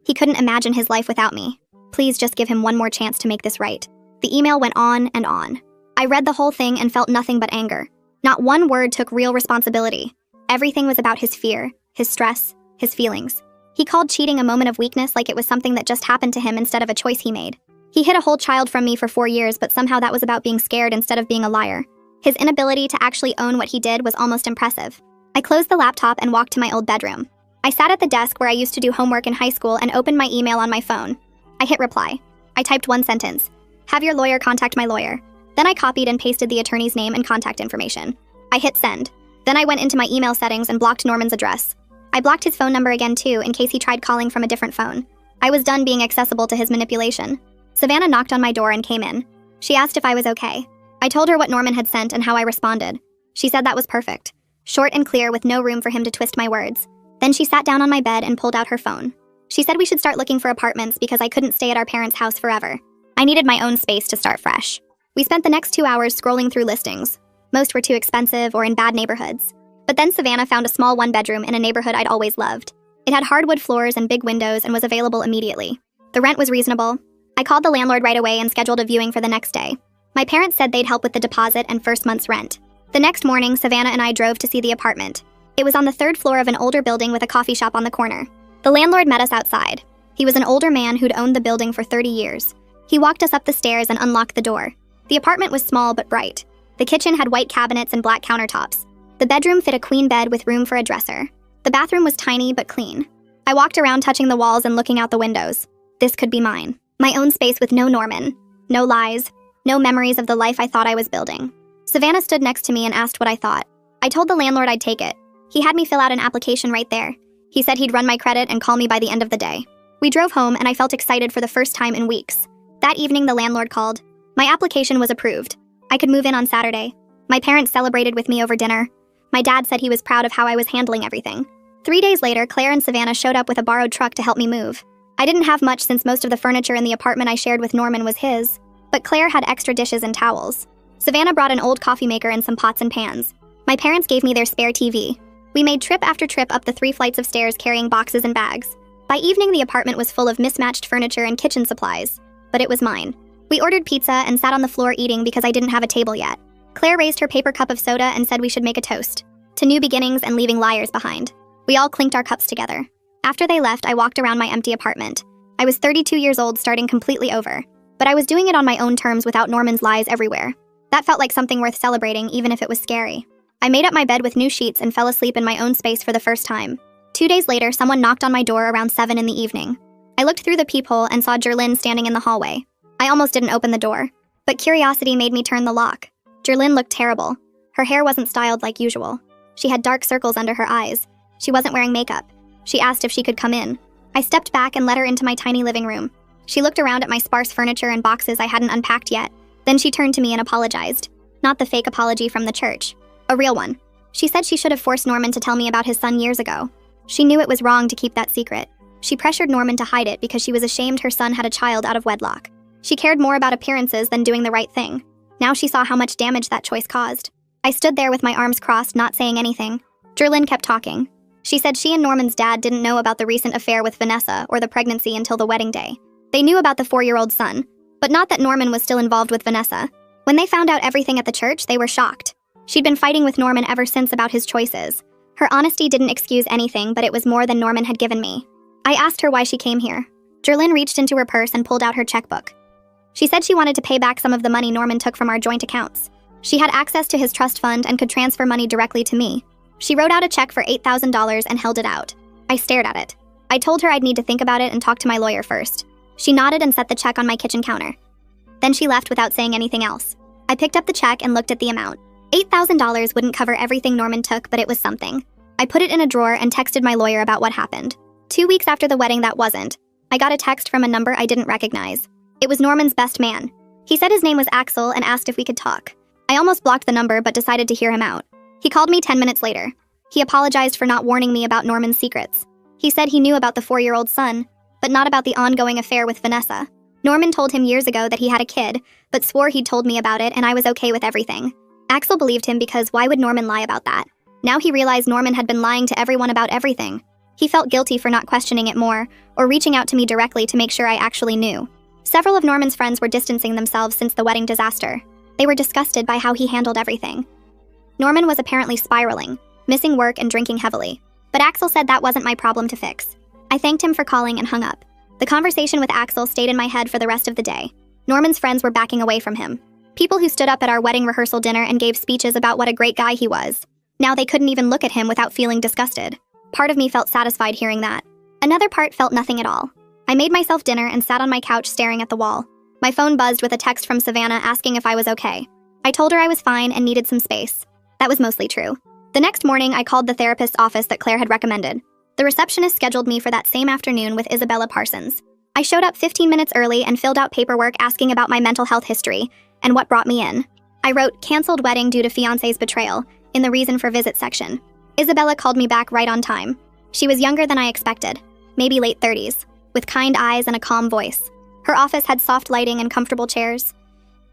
He couldn't imagine his life without me. Please just give him one more chance to make this right. The email went on and on. I read the whole thing and felt nothing but anger. Not one word took real responsibility. Everything was about his fear, his stress, his feelings. He called cheating a moment of weakness like it was something that just happened to him instead of a choice he made. He hid a whole child from me for 4 years, but somehow that was about being scared instead of being a liar. His inability to actually own what he did was almost impressive. I closed the laptop and walked to my old bedroom. I sat at the desk where I used to do homework in high school and opened my email on my phone. I hit reply. I typed one sentence. Have your lawyer contact my lawyer. Then I copied and pasted the attorney's name and contact information. I hit send. Then I went into my email settings and blocked Norman's address. I blocked his phone number again too in case he tried calling from a different phone. I was done being accessible to his manipulation. Savannah knocked on my door and came in. She asked if I was okay. I told her what Norman had sent and how I responded. She said that was perfect. Short and clear with no room for him to twist my words. Then she sat down on my bed and pulled out her phone. She said we should start looking for apartments because I couldn't stay at our parents' house forever. I needed my own space to start fresh. We spent the next 2 hours scrolling through listings. Most were too expensive or in bad neighborhoods. But then Savannah found a small one-bedroom in a neighborhood I'd always loved. It had hardwood floors and big windows and was available immediately. The rent was reasonable. I called the landlord right away and scheduled a viewing for the next day. My parents said they'd help with the deposit and first month's rent. The next morning, Savannah and I drove to see the apartment. It was on the 3rd floor of an older building with a coffee shop on the corner. The landlord met us outside. He was an older man who'd owned the building for 30 years. He walked us up the stairs and unlocked the door. The apartment was small but bright. The kitchen had white cabinets and black countertops. The bedroom fit a queen bed with room for a dresser. The bathroom was tiny but clean. I walked around touching the walls and looking out the windows. This could be mine. My own space with no Norman. No lies. No memories of the life I thought I was building. Savannah stood next to me and asked what I thought. I told the landlord I'd take it. He had me fill out an application right there. He said he'd run my credit and call me by the end of the day. We drove home and I felt excited for the first time in weeks. That evening, the landlord called. My application was approved. I could move in on Saturday. My parents celebrated with me over dinner. My dad said he was proud of how I was handling everything. 3 days later, Claire and Savannah showed up with a borrowed truck to help me move. I didn't have much since most of the furniture in the apartment I shared with Norman was his, but Claire had extra dishes and towels. Savannah brought an old coffee maker and some pots and pans. My parents gave me their spare TV. We made trip after trip up the 3 flights of stairs carrying boxes and bags. By evening, the apartment was full of mismatched furniture and kitchen supplies, but it was mine. We ordered pizza and sat on the floor eating because I didn't have a table yet. Claire raised her paper cup of soda and said we should make a toast to new beginnings and leaving liars behind. We all clinked our cups together. After they left, I walked around my empty apartment. I was 32 years old, starting completely over. But I was doing it on my own terms without Norman's lies everywhere. That felt like something worth celebrating, even if it was scary. I made up my bed with new sheets and fell asleep in my own space for the first time. 2 days later, someone knocked on my door around 7 in the evening. I looked through the peephole and saw Jerlyn standing in the hallway. I almost didn't open the door, but curiosity made me turn the lock. Jerlyn looked terrible. Her hair wasn't styled like usual. She had dark circles under her eyes. She wasn't wearing makeup. She asked if she could come in. I stepped back and let her into my tiny living room. She looked around at my sparse furniture and boxes I hadn't unpacked yet. Then she turned to me and apologized. Not the fake apology from the church. A real one. She said she should have forced Norman to tell me about his son years ago. She knew it was wrong to keep that secret. She pressured Norman to hide it because she was ashamed her son had a child out of wedlock. She cared more about appearances than doing the right thing. Now she saw how much damage that choice caused. I stood there with my arms crossed, not saying anything. Jerlyn kept talking. She said she and Norman's dad didn't know about the recent affair with Vanessa or the pregnancy until the wedding day. They knew about the 4-year-old son, but not that Norman was still involved with Vanessa. When they found out everything at the church, they were shocked. She'd been fighting with Norman ever since about his choices. Her honesty didn't excuse anything, but it was more than Norman had given me. I asked her why she came here. Jerlyn reached into her purse and pulled out her checkbook. She said she wanted to pay back some of the money Norman took from our joint accounts. She had access to his trust fund and could transfer money directly to me. She wrote out a check for $8,000 and held it out. I stared at it. I told her I'd need to think about it and talk to my lawyer first. She nodded and set the check on my kitchen counter. Then she left without saying anything else. I picked up the check and looked at the amount. $8,000 wouldn't cover everything Norman took, but it was something. I put it in a drawer and texted my lawyer about what happened. 2 weeks after the wedding, that wasn't. I got a text from a number I didn't recognize. It was Norman's best man. He said his name was Axel and asked if we could talk. I almost blocked the number but decided to hear him out. He called me 10 minutes later. He apologized for not warning me about Norman's secrets. He said he knew about the 4-year-old son, but not about the ongoing affair with Vanessa. Norman told him years ago that he had a kid, but swore he'd told me about it and I was okay with everything. Axel believed him because why would Norman lie about that? Now he realized Norman had been lying to everyone about everything. He felt guilty for not questioning it more, or reaching out to me directly to make sure I actually knew. Several of Norman's friends were distancing themselves since the wedding disaster. They were disgusted by how he handled everything. Norman was apparently spiraling, missing work and drinking heavily. But Axel said that wasn't my problem to fix. I thanked him for calling and hung up. The conversation with Axel stayed in my head for the rest of the day. Norman's friends were backing away from him. People who stood up at our wedding rehearsal dinner and gave speeches about what a great guy he was. Now they couldn't even look at him without feeling disgusted. Part of me felt satisfied hearing that. Another part felt nothing at all. I made myself dinner and sat on my couch staring at the wall. My phone buzzed with a text from Savannah asking if I was okay. I told her I was fine and needed some space. That was mostly true. The next morning, I called the therapist's office that Claire had recommended. The receptionist scheduled me for that same afternoon with Isabella Parsons. I showed up 15 minutes early and filled out paperwork asking about my mental health history and what brought me in. I wrote, "Canceled wedding due to fiancé's betrayal," in the reason for visit section. Isabella called me back right on time. She was younger than I expected, maybe late 30s, with kind eyes and a calm voice. Her office had soft lighting and comfortable chairs.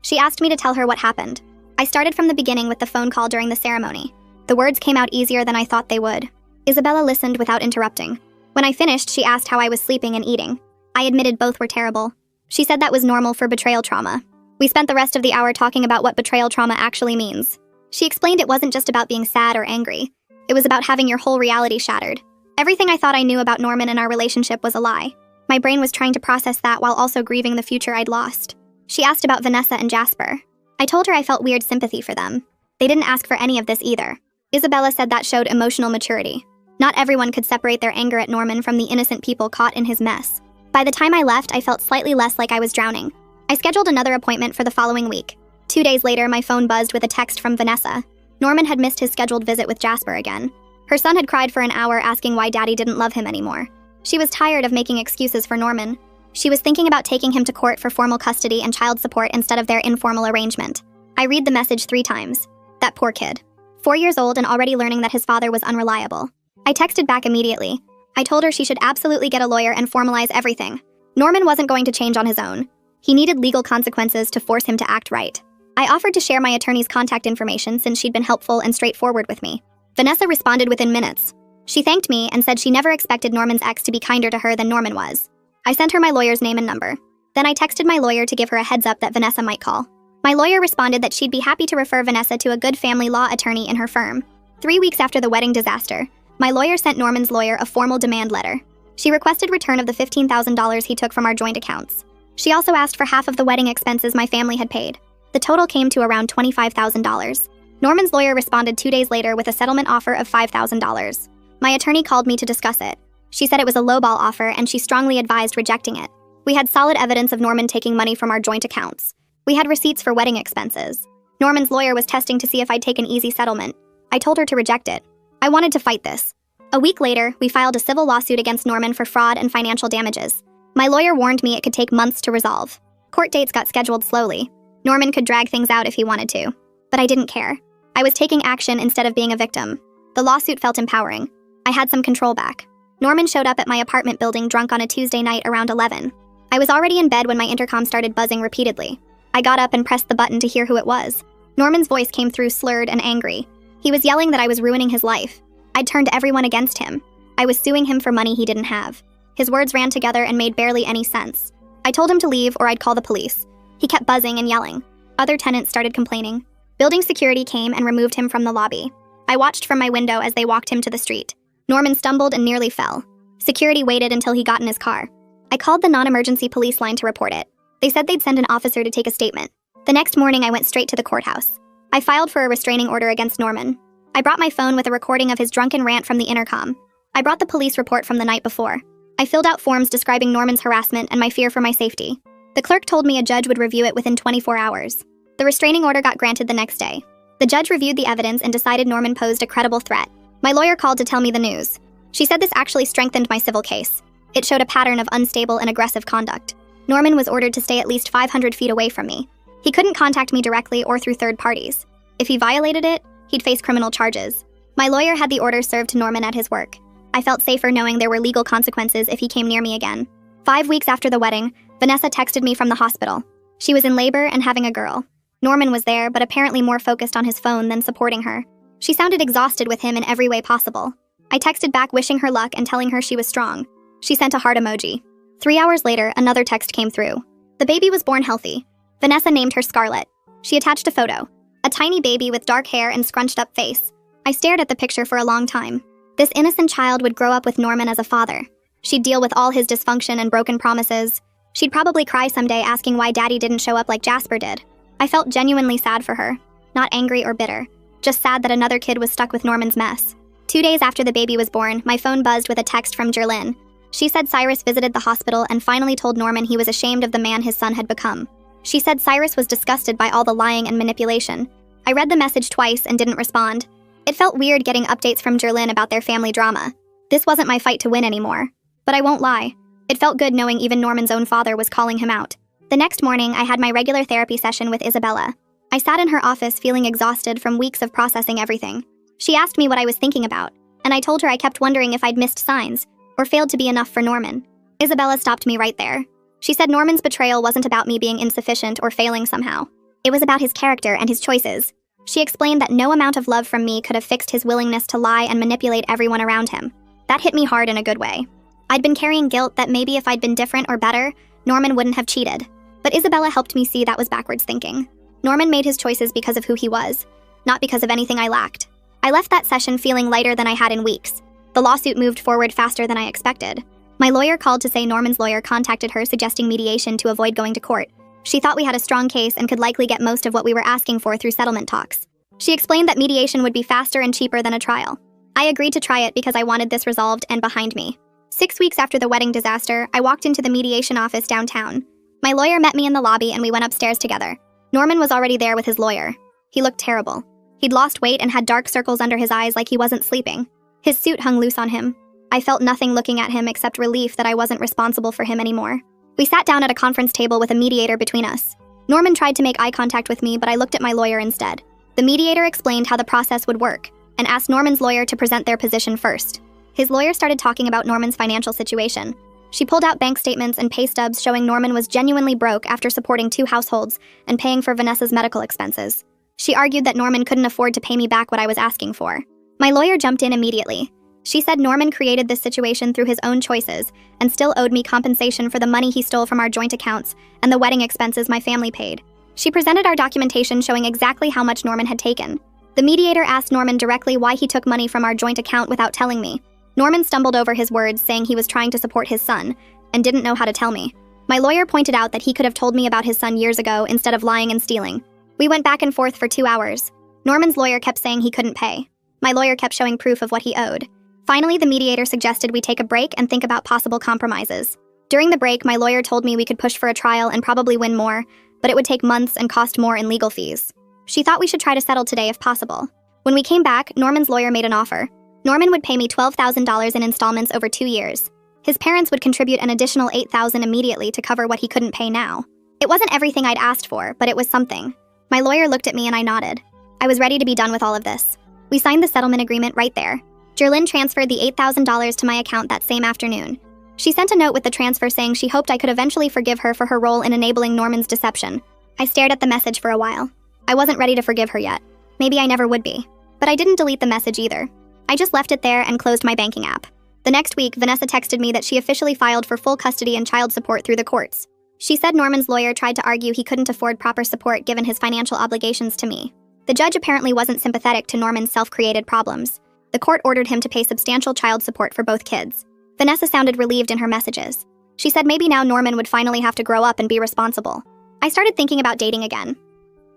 She asked me to tell her what happened. I started from the beginning with the phone call during the ceremony. The words came out easier than I thought they would. Isabella listened without interrupting. When I finished, she asked how I was sleeping and eating. I admitted both were terrible. She said that was normal for betrayal trauma. We spent the rest of the hour talking about what betrayal trauma actually means. She explained it wasn't just about being sad or angry. It was about having your whole reality shattered. Everything I thought I knew about Norman and our relationship was a lie. My brain was trying to process that while also grieving the future I'd lost. She asked about Vanessa and Jasper. I told her I felt weird sympathy for them. They didn't ask for any of this either. Isabella said that showed emotional maturity. Not everyone could separate their anger at Norman from the innocent people caught in his mess. By the time I left, I felt slightly less like I was drowning. I scheduled another appointment for the following week. 2 days later, my phone buzzed with a text from Vanessa. Norman had missed his scheduled visit with Jasper again. Her son had cried for an hour asking why Daddy didn't love him anymore. She was tired of making excuses for Norman. She was thinking about taking him to court for formal custody and child support instead of their informal arrangement. I read the message 3 times. That poor kid. 4 years old and already learning that his father was unreliable. I texted back immediately. I told her she should absolutely get a lawyer and formalize everything. Norman wasn't going to change on his own. He needed legal consequences to force him to act right. I offered to share my attorney's contact information since she'd been helpful and straightforward with me. Vanessa responded within minutes. She thanked me and said she never expected Norman's ex to be kinder to her than Norman was. I sent her my lawyer's name and number. Then I texted my lawyer to give her a heads up that Vanessa might call. My lawyer responded that she'd be happy to refer Vanessa to a good family law attorney in her firm. 3 weeks after the wedding disaster, my lawyer sent Norman's lawyer a formal demand letter. She requested return of the $15,000 he took from our joint accounts. She also asked for half of the wedding expenses my family had paid. The total came to around $25,000. Norman's lawyer responded 2 days later with a settlement offer of $5,000. My attorney called me to discuss it. She said it was a lowball offer and she strongly advised rejecting it. We had solid evidence of Norman taking money from our joint accounts. We had receipts for wedding expenses. Norman's lawyer was testing to see if I'd take an easy settlement. I told her to reject it. I wanted to fight this. A week later, we filed a civil lawsuit against Norman for fraud and financial damages. My lawyer warned me it could take months to resolve. Court dates got scheduled slowly. Norman could drag things out if he wanted to. But I didn't care. I was taking action instead of being a victim. The lawsuit felt empowering. I had some control back. Norman showed up at my apartment building drunk on a Tuesday night around 11. I was already in bed when my intercom started buzzing repeatedly. I got up and pressed the button to hear who it was. Norman's voice came through slurred and angry. He was yelling that I was ruining his life. I'd turned everyone against him. I was suing him for money he didn't have. His words ran together and made barely any sense. I told him to leave or I'd call the police. He kept buzzing and yelling. Other tenants started complaining. Building security came and removed him from the lobby. I watched from my window as they walked him to the street. Norman stumbled and nearly fell. Security waited until he got in his car. I called the non-emergency police line to report it. They said they'd send an officer to take a statement. The next morning, I went straight to the courthouse. I filed for a restraining order against Norman. I brought my phone with a recording of his drunken rant from the intercom. I brought the police report from the night before. I filled out forms describing Norman's harassment and my fear for my safety. The clerk told me a judge would review it within 24 hours. The restraining order got granted the next day. The judge reviewed the evidence and decided Norman posed a credible threat. My lawyer called to tell me the news. She said this actually strengthened my civil case. It showed a pattern of unstable and aggressive conduct. Norman was ordered to stay at least 500 feet away from me. He couldn't contact me directly or through third parties. If he violated it, he'd face criminal charges. My lawyer had the order served to Norman at his work. I felt safer knowing there were legal consequences if he came near me again. 5 weeks after the wedding, Vanessa texted me from the hospital. She was in labor and having a girl. Norman was there, but apparently more focused on his phone than supporting her. She sounded exhausted with him in every way possible. I texted back wishing her luck and telling her she was strong. She sent a heart emoji. 3 hours later, another text came through. The baby was born healthy. Vanessa named her Scarlett. She attached a photo. A tiny baby with dark hair and scrunched up face. I stared at the picture for a long time. This innocent child would grow up with Norman as a father. She'd deal with all his dysfunction and broken promises. She'd probably cry someday asking why Daddy didn't show up like Jasper did. I felt genuinely sad for her. Not angry or bitter. Just sad that another kid was stuck with Norman's mess. 2 days after the baby was born, my phone buzzed with a text from Jerlyn. She said Cyrus visited the hospital and finally told Norman he was ashamed of the man his son had become. She said Cyrus was disgusted by all the lying and manipulation. I read the message twice and didn't respond. It felt weird getting updates from Jerlyn about their family drama. This wasn't my fight to win anymore. But I won't lie. It felt good knowing even Norman's own father was calling him out. The next morning, I had my regular therapy session with Isabella. I sat in her office feeling exhausted from weeks of processing everything. She asked me what I was thinking about, and I told her I kept wondering if I'd missed signs or failed to be enough for Norman. Isabella stopped me right there. She said Norman's betrayal wasn't about me being insufficient or failing somehow. It was about his character and his choices. She explained that no amount of love from me could have fixed his willingness to lie and manipulate everyone around him. That hit me hard in a good way. I'd been carrying guilt that maybe if I'd been different or better, Norman wouldn't have cheated. But Isabella helped me see that was backwards thinking. Norman made his choices because of who he was, not because of anything I lacked. I left that session feeling lighter than I had in weeks. The lawsuit moved forward faster than I expected. My lawyer called to say Norman's lawyer contacted her suggesting mediation to avoid going to court. She thought we had a strong case and could likely get most of what we were asking for through settlement talks. She explained that mediation would be faster and cheaper than a trial. I agreed to try it because I wanted this resolved and behind me. 6 weeks after the wedding disaster, I walked into the mediation office downtown. My lawyer met me in the lobby and we went upstairs together. Norman was already there with his lawyer. He looked terrible. He'd lost weight and had dark circles under his eyes like he wasn't sleeping. His suit hung loose on him. I felt nothing looking at him except relief that I wasn't responsible for him anymore. We sat down at a conference table with a mediator between us. Norman tried to make eye contact with me, but I looked at my lawyer instead. The mediator explained how the process would work and asked Norman's lawyer to present their position first. His lawyer started talking about Norman's financial situation. She pulled out bank statements and pay stubs showing Norman was genuinely broke after supporting 2 households and paying for Vanessa's medical expenses. She argued that Norman couldn't afford to pay me back what I was asking for. My lawyer jumped in immediately. She said Norman created this situation through his own choices and still owed me compensation for the money he stole from our joint accounts and the wedding expenses my family paid. She presented our documentation showing exactly how much Norman had taken. The mediator asked Norman directly why he took money from our joint account without telling me. Norman stumbled over his words, saying he was trying to support his son and didn't know how to tell me. My lawyer pointed out that he could have told me about his son years ago instead of lying and stealing. We went back and forth for 2 hours. Norman's lawyer kept saying he couldn't pay. My lawyer kept showing proof of what he owed. Finally, the mediator suggested we take a break and think about possible compromises. During the break, my lawyer told me we could push for a trial and probably win more, but it would take months and cost more in legal fees. She thought we should try to settle today if possible. When we came back, Norman's lawyer made an offer. Norman would pay me $12,000 in installments over 2 years. His parents would contribute an additional $8,000 immediately to cover what he couldn't pay now. It wasn't everything I'd asked for, but it was something. My lawyer looked at me and I nodded. I was ready to be done with all of this. We signed the settlement agreement right there. Jerlyn transferred the $8,000 to my account that same afternoon. She sent a note with the transfer saying she hoped I could eventually forgive her for her role in enabling Norman's deception. I stared at the message for a while. I wasn't ready to forgive her yet. Maybe I never would be. But I didn't delete the message either. I just left it there and closed my banking app. The next week, Vanessa texted me that she officially filed for full custody and child support through the courts. She said Norman's lawyer tried to argue he couldn't afford proper support given his financial obligations to me. The judge apparently wasn't sympathetic to Norman's self-created problems. The court ordered him to pay substantial child support for both kids. Vanessa sounded relieved in her messages. She said maybe now Norman would finally have to grow up and be responsible. I started thinking about dating again.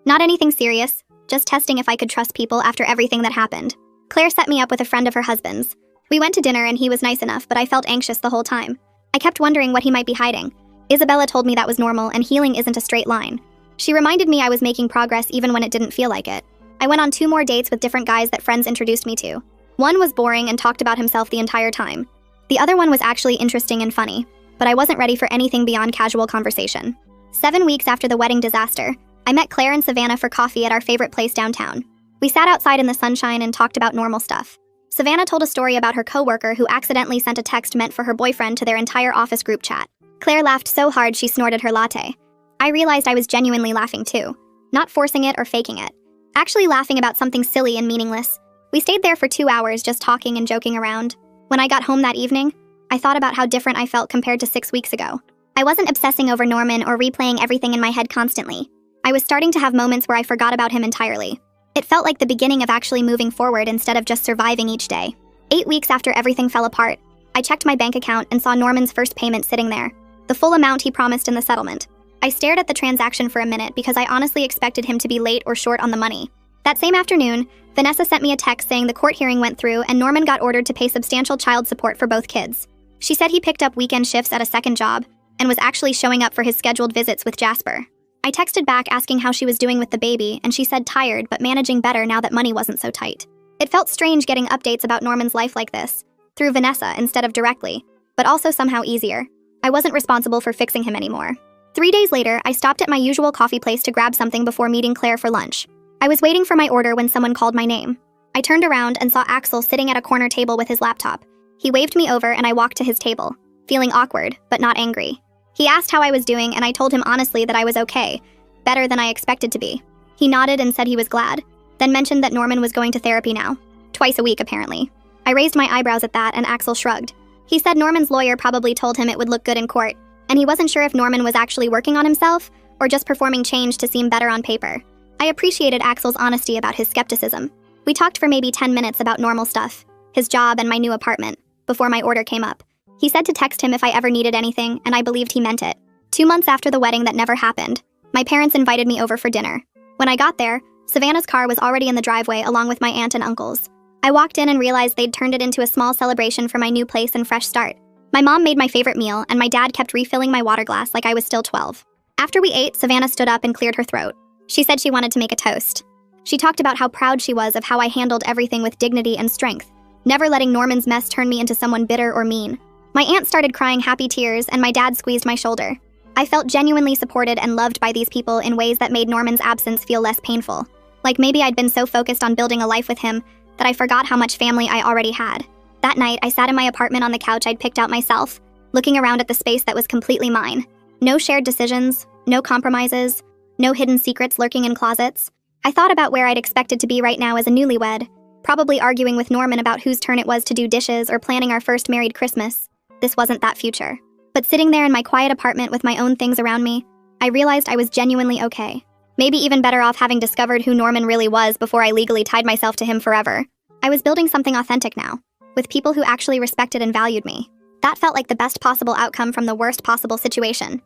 Not anything serious, just testing if I could trust people after everything that happened. Claire set me up with a friend of her husband's. We went to dinner and he was nice enough, but I felt anxious the whole time. I kept wondering what he might be hiding. Isabella told me that was normal and healing isn't a straight line. She reminded me I was making progress even when it didn't feel like it. I went on 2 more dates with different guys that friends introduced me to. One was boring and talked about himself the entire time. The other one was actually interesting and funny, but I wasn't ready for anything beyond casual conversation. 7 weeks after the wedding disaster, I met Claire and Savannah for coffee at our favorite place downtown. We sat outside in the sunshine and talked about normal stuff. Savannah told a story about her coworker who accidentally sent a text meant for her boyfriend to their entire office group chat. Claire laughed so hard she snorted her latte. I realized I was genuinely laughing too, not forcing it or faking it. Actually laughing about something silly and meaningless. We stayed there for 2 hours just talking and joking around. When I got home that evening, I thought about how different I felt compared to 6 weeks ago. I wasn't obsessing over Norman or replaying everything in my head constantly. I was starting to have moments where I forgot about him entirely. It felt like the beginning of actually moving forward instead of just surviving each day. 8 weeks after everything fell apart, I checked my bank account and saw Norman's first payment sitting there, the full amount he promised in the settlement. I stared at the transaction for a minute because I honestly expected him to be late or short on the money. That same afternoon, Vanessa sent me a text saying the court hearing went through and Norman got ordered to pay substantial child support for both kids. She said he picked up weekend shifts at a second job and was actually showing up for his scheduled visits with Jasper. I texted back asking how she was doing with the baby, and she said tired but managing better now that money wasn't so tight. It felt strange getting updates about Norman's life like this, through Vanessa instead of directly, but also somehow easier. I wasn't responsible for fixing him anymore. 3 days later, I stopped at my usual coffee place to grab something before meeting Claire for lunch. I was waiting for my order when someone called my name. I turned around and saw Axel sitting at a corner table with his laptop. He waved me over and I walked to his table, feeling awkward, but not angry. He asked how I was doing and I told him honestly that I was okay, better than I expected to be. He nodded and said he was glad, then mentioned that Norman was going to therapy now, twice a week apparently. I raised my eyebrows at that and Axel shrugged. He said Norman's lawyer probably told him it would look good in court, and he wasn't sure if Norman was actually working on himself or just performing change to seem better on paper. I appreciated Axel's honesty about his skepticism. We talked for maybe 10 minutes about normal stuff, his job and my new apartment, before my order came up. He said to text him if I ever needed anything, and I believed he meant it. 2 months after the wedding that never happened, my parents invited me over for dinner. When I got there, Savannah's car was already in the driveway along with my aunt and uncles. I walked in and realized they'd turned it into a small celebration for my new place and fresh start. My mom made my favorite meal, and my dad kept refilling my water glass like I was still 12. After we ate, Savannah stood up and cleared her throat. She said she wanted to make a toast. She talked about how proud she was of how I handled everything with dignity and strength, never letting Norman's mess turn me into someone bitter or mean. My aunt started crying happy tears, and my dad squeezed my shoulder. I felt genuinely supported and loved by these people in ways that made Norman's absence feel less painful. Like maybe I'd been so focused on building a life with him that I forgot how much family I already had. That night, I sat in my apartment on the couch I'd picked out myself, looking around at the space that was completely mine. No shared decisions, no compromises, no hidden secrets lurking in closets. I thought about where I'd expected to be right now as a newlywed, probably arguing with Norman about whose turn it was to do dishes or planning our first married Christmas. This wasn't that future. But sitting there in my quiet apartment with my own things around me, I realized I was genuinely okay. Maybe even better off having discovered who Norman really was before I legally tied myself to him forever. I was building something authentic now, with people who actually respected and valued me. That felt like the best possible outcome from the worst possible situation.